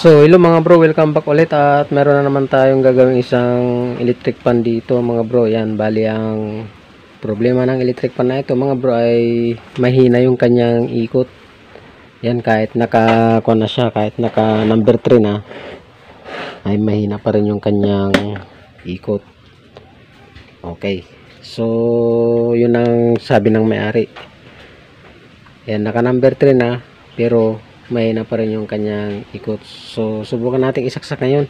So, hello mga bro, welcome back ulit at meron na naman tayong gagawing isang electric pan dito mga bro. Yan, bali ang problema ng electric pan na ito mga bro ay mahina yung kanyang ikot. Yan, kahit naka na siya, kahit naka number 3 na ay mahina pa rin yung kanyang ikot. Okay, so yun ang sabi ng may-ari. Yan, naka number 3 na pero mahina pa rin yung kanyang ikot. So subukan natin isaksak ngayon.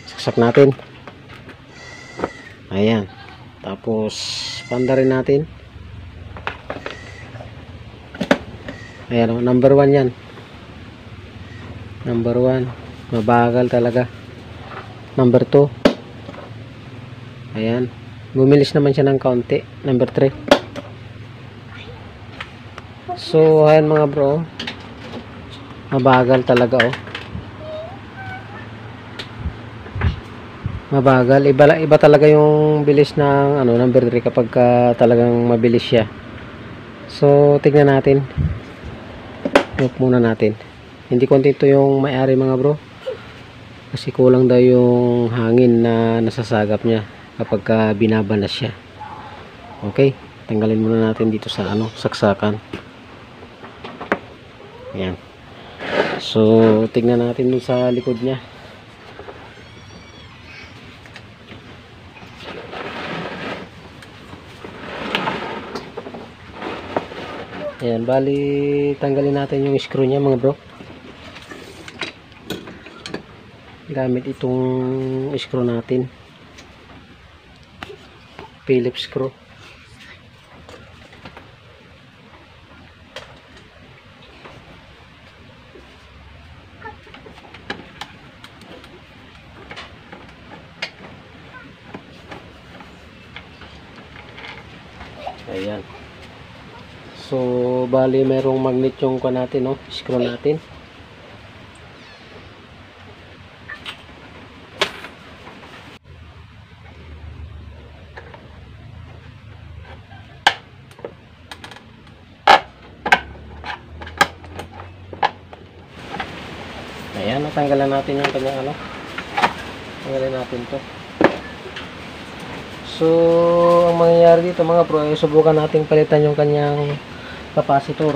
Saksak natin. Ayan. Tapos panda rin natin. Ayan, number 1 yan. Number 1. Mabagal talaga. Number 2. Ayan. Bumilis naman siya ng kaunti. Number 3. So, ayan mga bro. Mabagal talaga oh. Mabagal. Iba talaga yung bilis ng number 3 kapag talagang mabilis siya. So, tignan natin. Look muna natin. Hindi kontento yung may-ari mga bro. Kasi kulang daw yung hangin na nasasagap niya kapag binabalas siya. Okay. Tanggalin muna natin dito sa saksakan. Ayan. So, tignan natin dun sa likod niya. Ayan, bali tanggalin natin yung screw niya mga bro. Gamit itong screw natin. Phillips screw. Ayan. So, bali merong magnet yung natin, no? Screw natin. Ayan, natanggalan natin yung kanyang tanggalin natin to. So, ang mangyayari dito mga bro ay subukan nating palitan yung kanyang capacitor.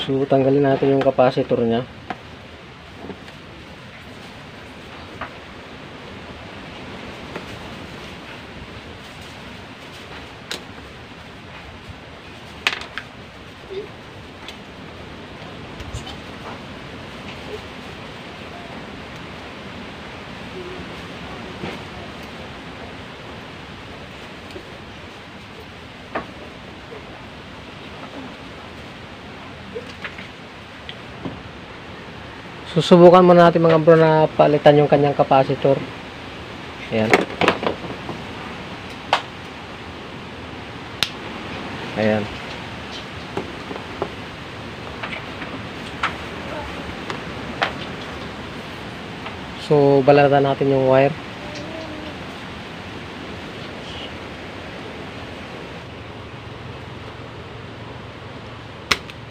So, tanggalin natin yung capacitor niya. Susubukan muna natin mga bro na palitan yung kanyang capacitor. Ayan. Ayan. So, balatan natin yung wire.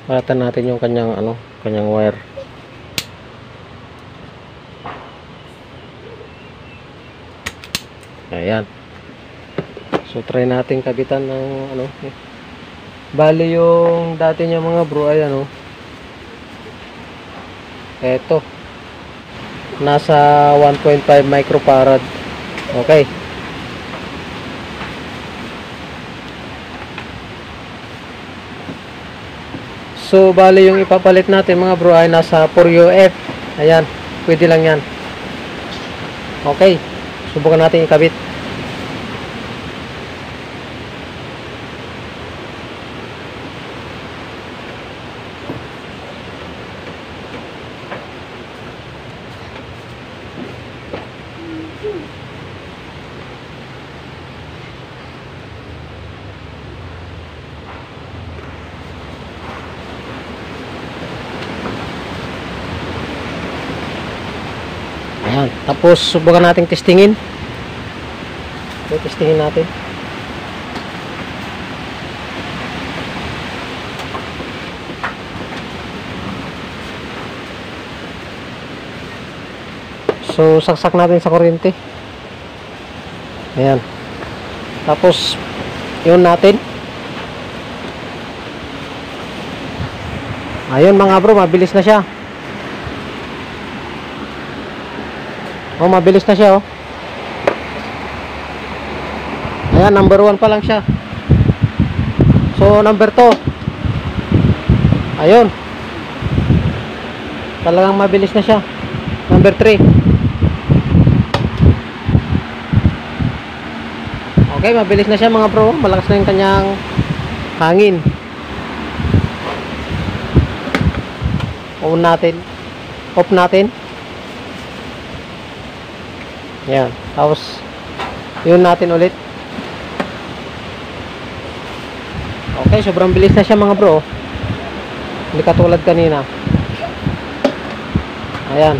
Balatan natin yung kanyang kanyang wire. Ayan. So, try natin kabitan ng bali yung dati niya mga bro ay eto. Nasa 1.5 microfarad. Okay. So, bali yung ipapalit natin mga bro ay nasa 4UF. Ayan. Pwede lang yan. Okay. Subukan natin ikabit. Tapos subukan nating testingin. Okay, testingin natin. So saksak natin sa kuryente. Ayan. Tapos yun natin. Ayun mga bro, mabilis na siya. Oh, mabilis na siya oh. Ayan, number 1 pa lang siya. So number 2. Ayun. Talagang mabilis na siya. Number 3. Okay, mabilis na siya mga bro. Malakas na yung kanyang hangin. On natin. Off natin. Yan. Tapos, yun natin ulit. Okay, sobrang bilis na siya mga bro. Hindi katulad kanina. Ayan.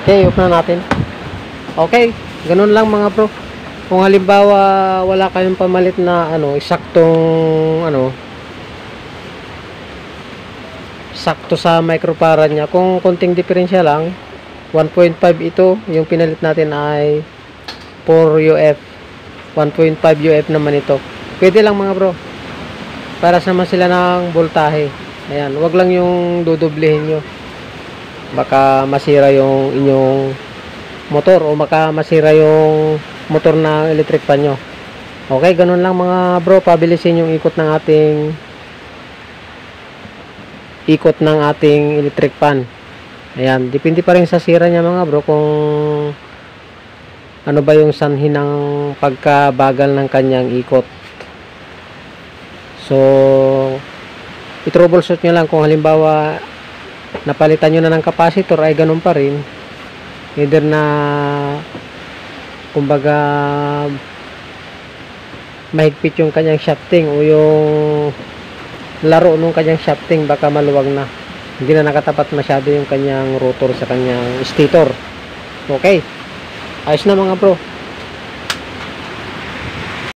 Okay, off na natin. Okay, ganun lang mga bro. Kung halimbawa wala kayong pamalit na eksaktong sakto sa microfarad niya, kung konting diferensya lang, 1.5 ito, yung pinalit natin ay 4 UF. 1.5 UF naman ito. Pwede lang mga bro. Para sama sila ng voltahe. Ayan, wag lang yung dudublehin nyo. Baka masira yung inyong motor o baka masira yung motor na electric fan nyo. Okay, ganun lang mga bro. Pabilisin yung ikot ng ating electric fan. Ayan, depende pa rin sa sira niya mga bro kung ano ba yung sanhi ng pagkabagal ng kanyang ikot. So i-troubleshoot nyo lang. Kung halimbawa napalitan nyo na ng capacitor ay ganun pa rin, either na kumbaga mahigpit yung kanyang shafting o yung laro nung kanyang shafting, baka maluwag na, hindi na nakatapat masyado yung kanyang rotor sa kanyang stator. Okay, ayos na mga bro.